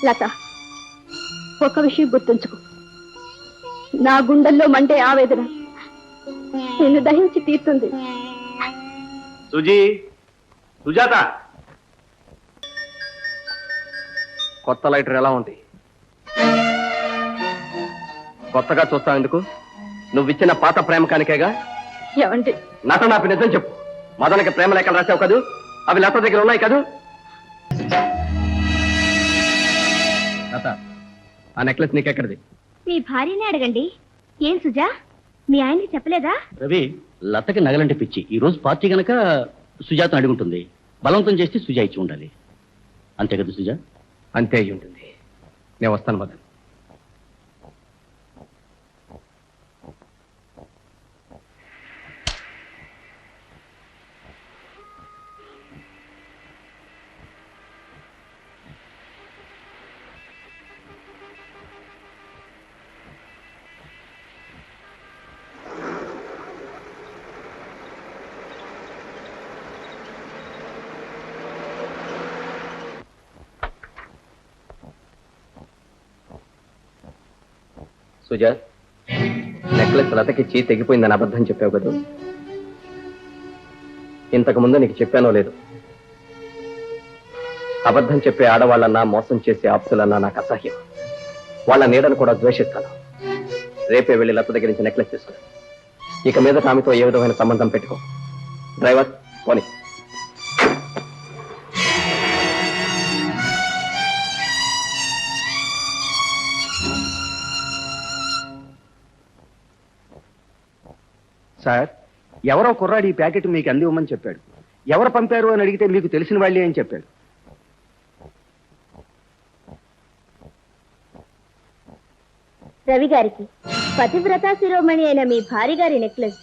లత, ఒక విషయం గుర్తుంచుకో. నా గుండెల్లో మండే ఆవేదన నిన్ను దహించి తీరుతుంది. సుజీ, సుజాత, కొత్త లైటర్ ఎలా ఉంది? కొత్తగా చూస్తావు ఎందుకు? నువ్విచ్చిన పాత ప్రేమకానికేగా. ఏమండి? లత, నాకు నిజం చెప్పు. మదనకి ప్రేమ లేఖలు రాసావు కదూ? అవి లత దగ్గర ఉన్నాయి కదూ? లత, ఆ నెక్లెస్ నీకెక్కడిది? మీ భార్యనే అడగండి. ఏం సుజా, మీ ఆయనకి చెప్పలేదా? రవి, లతకి నగలంటే పిచ్చి. ఈ రోజు పార్టీ గనక సుజాతను అడుగుంటుంది. బలవంతం చేస్తే సుజా ఇచ్చి ఉండాలి. అంతే కదా సుజా? అంతే అయి ఉంటుంది. నేను వస్తాను మదన్. సుజా, నెక్లెస్ లతకిచ్చి తెగిపోయిందని అబద్ధం చెప్పావు కదా? ఇంతకు ముందు నీకు చెప్పానో లేదు, అబద్ధం చెప్పే ఆడవాళ్ళన్నా మోసం చేసే ఆప్తులన్నా నాకు అసహ్యం. వాళ్ళ నీడను కూడా ద్వేషిస్తాను. రేపే వెళ్ళి లత దగ్గర నుంచి నెక్లెస్ తీసుకుని ఇక మీద ఆమెతో ఏ విధమైన సంబంధం పెట్టుకో. డ్రైవర్, పోనీ. సార్, ఎవరో కుర్రాడు ఈ ప్యాకెట్ మీకు అందివ్వమని చెప్పాడు. ఎవరు పంపారు అని అడిగితే మీకు తెలిసిన వాళ్ళే అని చెప్పాడు. రవి గారికి పతివ్రతా శిరోమణి అయిన మీ భార్య గారి నెక్లెస్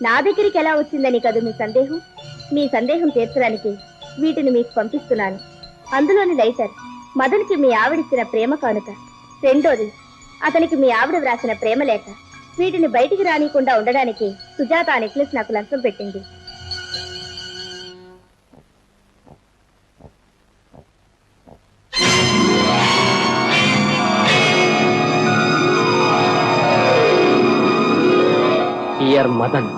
నా దగ్గరికి ఎలా వచ్చిందని కదూ మీ సందేహం? మీ సందేహం తీర్చడానికి వీటిని మీకు పంపిస్తున్నాను. అందులోని లైటర్ మదన్కి మీ ఆవిడిచ్చిన ప్రేమ కానుక. రెండోది అతనికి మీ ఆవిడ వ్రాసిన ప్రేమ లేఖ. వీటిని బయటికి రానికుండా ఉండడానికి సుజాత ఆ నెక్లెస్ నాకు లంచం పెట్టింది. డియర్ మదన్,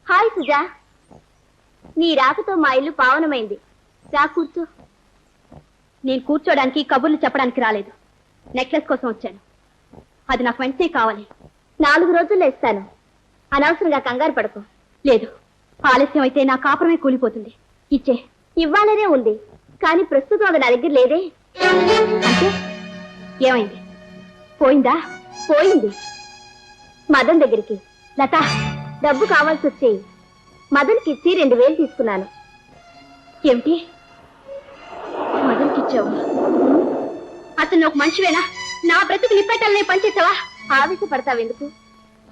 హాయ్ సుజా, నీ రాకతో మా ఇల్లు పావనమైంది. రా కూర్చో. నేను కూర్చోడానికి కబుర్లు చెప్పడానికి రాలేదు. నెక్లెస్ కోసం వచ్చాను. అది నాకు వెంటనే కావాలి. 4 రోజుల్లో ఇస్తాను. అనవసరంగా కంగారు పడకు. లేదు, ఆలస్యం అయితే నా కాపురమే కూలిపోతుంది. ఇచ్చే. ఇవ్వాలనే ఉంది, కానీ ప్రస్తుతం అది నా దగ్గర లేదే. అంటే ఏమైంది? పోయిందా? పోయింది మదన్ దగ్గరికి. లత, డబ్బు కావాల్సి వచ్చి మదన్కి ఇచ్చి 2000 తీసుకున్నాను. ఏమిటి? మదన్కి ఇచ్చావు? అతను ఒక మనిషివేనా? నా బ్రతుకు నిప్పెట్టాలనే పనిచేసావా? ఆవేశపడతావెందుకు?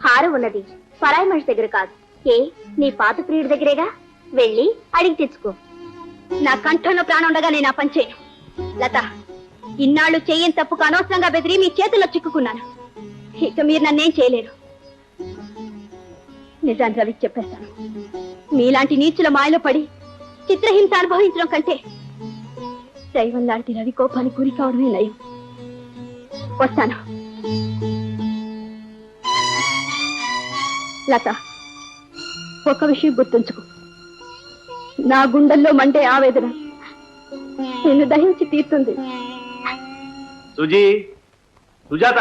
హారం ఉన్నది పరాయి మనిషి దగ్గర కాదు. ఏ, నీ పాత ప్రియుడి దగ్గరేగా. వెళ్ళి అడిగి తెచ్చుకో. నా కంఠంలో ప్రాణం ఉండగా నేను ఆ పని చేయను. లత, ఇన్నాళ్ళు చెయ్యని తప్పుకు అనవసరంగా బెదిరి మీ చేతుల్లో చిక్కుకున్నాను. ఇక మీరు నన్నేం చేయలేరు. నిజాన్ని రవికి చెప్పేస్తాను. మీలాంటి నీచుల మాయలో పడి చిత్రహింస అనుభవించడం కంటే దైవం లాంటి రవి కోపానికి గురి కావడమే నయం. వస్తాను. లత, ఒక విషయం గుర్తుంచుకో. నా గుండెల్లో మండే ఆవేదన నిన్ను దహించి తీరుతుంది. సుజీ, సుజాత,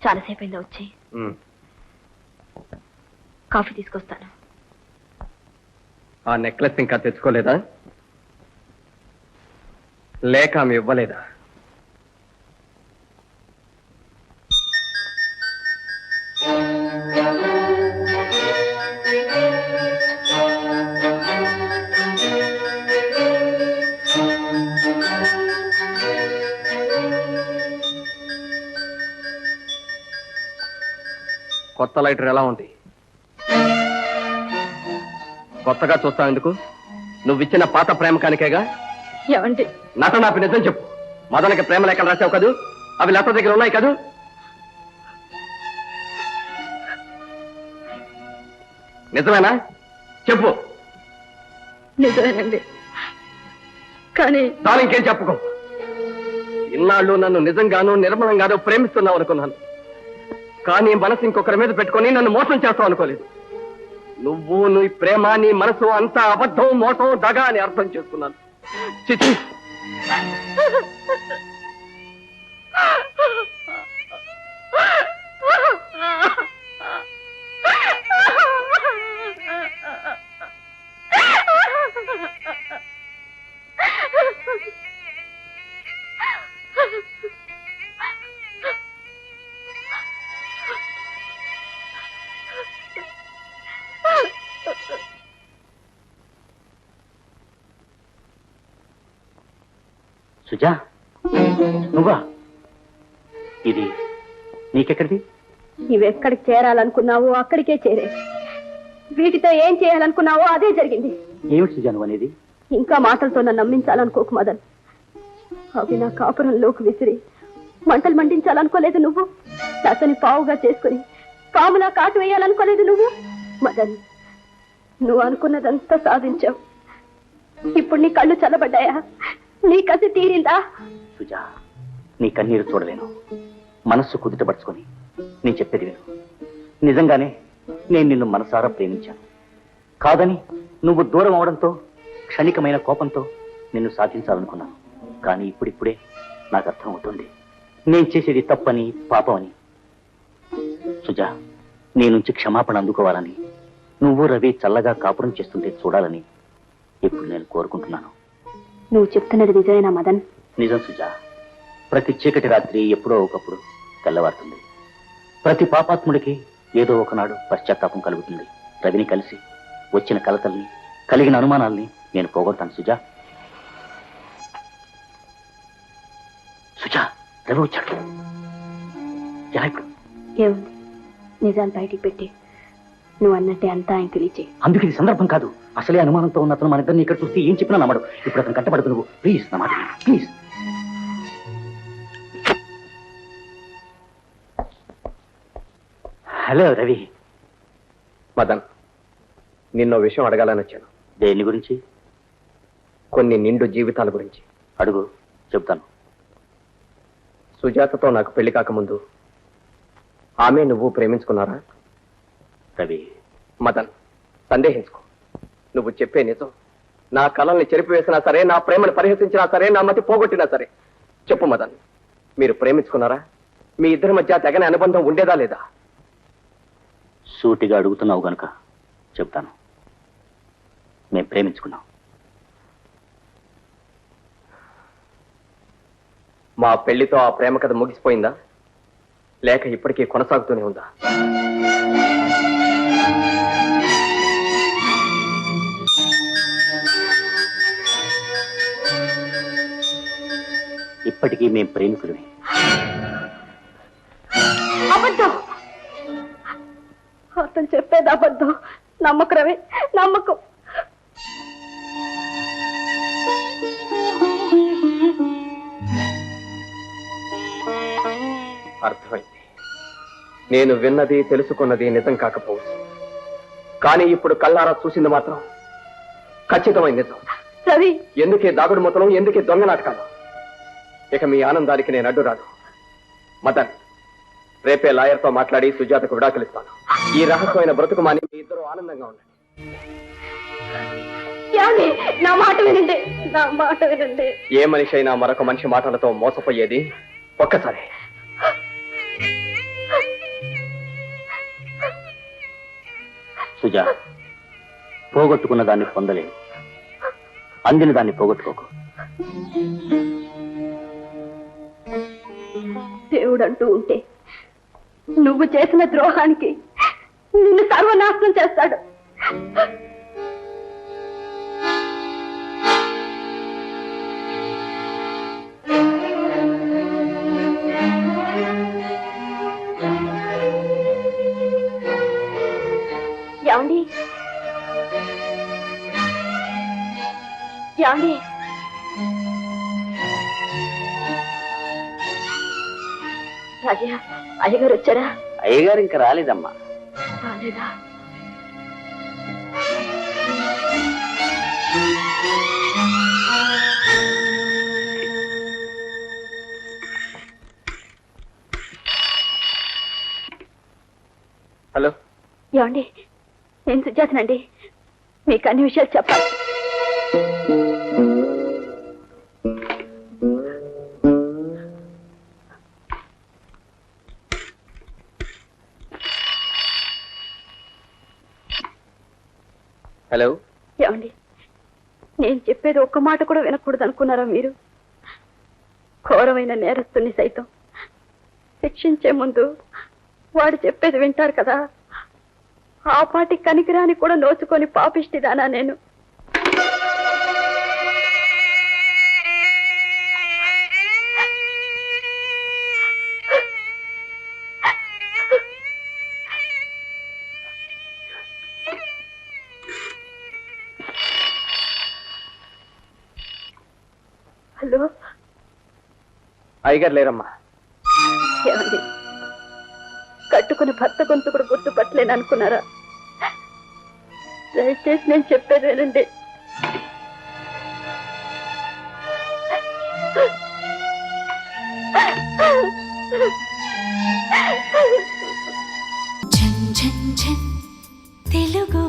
చాలాసేపు అయిందా వచ్చి? కాఫీ తీసుకొస్తాను. ఆ నెక్లెస్ ఇంకా తెచ్చుకోలేదా? లేక ఆమె ఇవ్వలేదా? కొత్త లైటర్ ఎలా ఉంది? కొత్తగా చూస్తావు ఎందుకు? నువ్విచ్చిన పాత ప్రేమకానికేగా. ఏమండి? నాతో నాకు నిజం చెప్పు. మదనకి ప్రేమ లేఖలు రాసావు కదూ? అవి లత దగ్గర ఉన్నాయి కదూ? నిజమేనా? చెప్పు. నిజమేనండి. కానీ తాను ఇంకేం చెప్పుకో. ఇన్నాళ్ళు నన్ను నిజంగానూ నిర్మలంగానూ ప్రేమిస్తున్నావు అనుకున్నాను. కానీ మనసు ఇంకొకరి మీద పెట్టుకొని నన్ను మోసం చేస్తావు అనుకోలేదు. నువ్వు నీ ప్రేమ నీ మనసు అంతా అబద్ధం, మోసం, దగ అని అర్థం చేసుకున్నాను. చిచి, సుజా, నువ్వా? ఇది నీకెక్కడిది? నువ్వెక్కడికి చేరాలనుకున్నావో అక్కడికే చేరే. వీటితో ఏం చేయాలనుకున్నావో అదే జరిగింది. ఏమిటి సుజా నువ్వు అనేది? ఇంకా మాటలతో నన్ను నమ్మించాలనుకోకు మదన్. అవి నా కాపురంలోకి విసిరి మంటలు మండించాలనుకోలేదు నువ్వు. అతని పావుగా చేసుకుని పాములా కాటు వేయాలనుకోలేదు నువ్వు. మదన్, నువ్వు అనుకున్నదంతా సాధించావు. ఇప్పుడు నీ కళ్ళు చల్లబడ్డాయా? నీ కసి తీరిందా? సుజా, నీ కన్నీరు చూడలేను. మనస్సు కుదుటపరుచుకొని నేను చెప్పేది విను. నిజంగానే నేను నిన్ను మనసారా ప్రేమించాను. కాదని నువ్వు దూరం అవడంతో, క్షణికమైన కోపంతో నిన్ను సాధించాలనుకున్నాను. కానీ ఇప్పుడిప్పుడే నాకు అర్థం అవుతుంది నేను చేసేది తప్పని, పాపమని. సుజా, నీ నుంచి క్షమాపణ అందుకోవాలని, నువ్వు రవి చల్లగా కాపురం చేస్తుంటే చూడాలని ఇప్పుడు నేను కోరుకుంటున్నాను. నువ్వు చెప్తున్నది నిజమేనా మదన్? నిజం సుజా. ప్రతి చీకటి రాత్రి ఎప్పుడో ఒకప్పుడు తెల్లవారుతుంది. ప్రతి పాపాత్ముడికి ఏదో ఒకనాడు పశ్చాత్తాపం కలుగుతుంది. రవిని కలిసి వచ్చిన కలతల్ని, కలిగిన అనుమానాల్ని నేను పోగొడతాను సుజా. సుజా, రవి వచ్చాడు. ఎలా ఇప్పుడు? ఏముంది, నిజాలు బయటికి పెట్టి నువ్వు అన్నట్టే అంతా ఆయన తెలియచే. అందుకు ఇది సందర్భం కాదు. అసలే అనుమానంతో ఉన్న అతను మన ఇద్దరిని ఇక్కడ చూస్తే ఏం చెప్పినా నమ్మడు. ఇప్పుడు అతను కట్టబడుతు. నువ్వు ప్లీజ్ నా మాట ప్లీజ్. హలో రవి. మదన్, నిన్నో విషయం అడగాలని వచ్చాను. దేని గురించి? కొన్ని నిండు జీవితాల గురించి. అడుగు, చెప్తాను. సుజాతతో నాకు పెళ్లి కాకముందు ఆమె నువ్వు ప్రేమించుకున్నారా? రవి. మదన్, సందేహించుకో. నువ్వు చెప్పే నిజం నా కళల్ని చెరిపివేసినా సరే, నా ప్రేమను పరిహసించినా సరే, నా మతి పోగొట్టినా సరే చెప్పు మదన్, మీరు ప్రేమించుకున్నారా? మీ ఇద్దరి మధ్య తెగని అనుబంధం ఉండేదా లేదా? సూటిగా అడుగుతున్నావు గనుక చెప్తాను. మేము ప్రేమించుకున్నాం. మా పెళ్లితో ఆ ప్రేమ కథ ముగిసిపోయిందా, లేక ఇప్పటికీ కొనసాగుతూనే ఉందా? ఇప్పటికీ మేము ప్రేమికులమే. అబద్ధం. అతను చెప్పేది అబద్ధం. నమ్మకు రవి, నమ్మకు. అర్థమైంది. నేను విన్నది, తెలుసుకున్నది నిజం కాకపోవచ్చు. కానీ ఇప్పుడు కళ్ళారా చూసింది మాత్రం ఖచ్చితమైన నిజం. రవి, ఎందుకే దాగుడు మూతలు, ఎందుకే దొంగ నాటకాలు? ఇక మీ ఆనందానికి నేను అడ్డు రాను. మదన్, రేపే లాయర్తో మాట్లాడి సుజాతకు విడాకులిస్తాను. ఈ రహస్యమైన బ్రతుకు మాని మీ ఇద్దరు ఆనందంగా ఉండండి. నా మాట వినండి, నా మాట వినండి. ఏ మనిషి అయినా మరొక మనిషి మాటలతో మోసపోయేది ఒక్కసారి. సుజా, పోగొట్టుకున్న దాన్ని పొందలేవు, అందిన దాన్ని పోగొట్టుకోకు. దేవుడు అంటూ ఉంటే నువ్వు చేసిన ద్రోహానికి నిన్ను సర్వనాశనం చేస్తాడు. ఏమండి రాజయ్య అయ్యగారు వచ్చారా? అయ్యగారు ఇంకా రాలేదమ్మా. రాలేదా? హలో, ఏమండి నేను సుజాతనండి, మీకు అన్ని విషయాలు చెప్పాలి. హలో. ఏమండి నేను చెప్పేది ఒక్క మాట కూడా వినకూడదు అనుకున్నారా మీరు? ఘోరమైన నేరస్తుని సైతం శిక్షించే ముందు వాడు చెప్పేది వింటారు కదా, ఆ పాటి కనికిరాని కూడా నోచుకొని పాపిష్టిదానా నేను? హలో, అయ్యగారు లేరమ్మా. ఏమండి కట్టుకుని భర్త గొంతు కూడా గుర్తుపట్టలేను అనుకున్నారా? దయచేసి నేను చెప్పేది వినండి. తెలుగు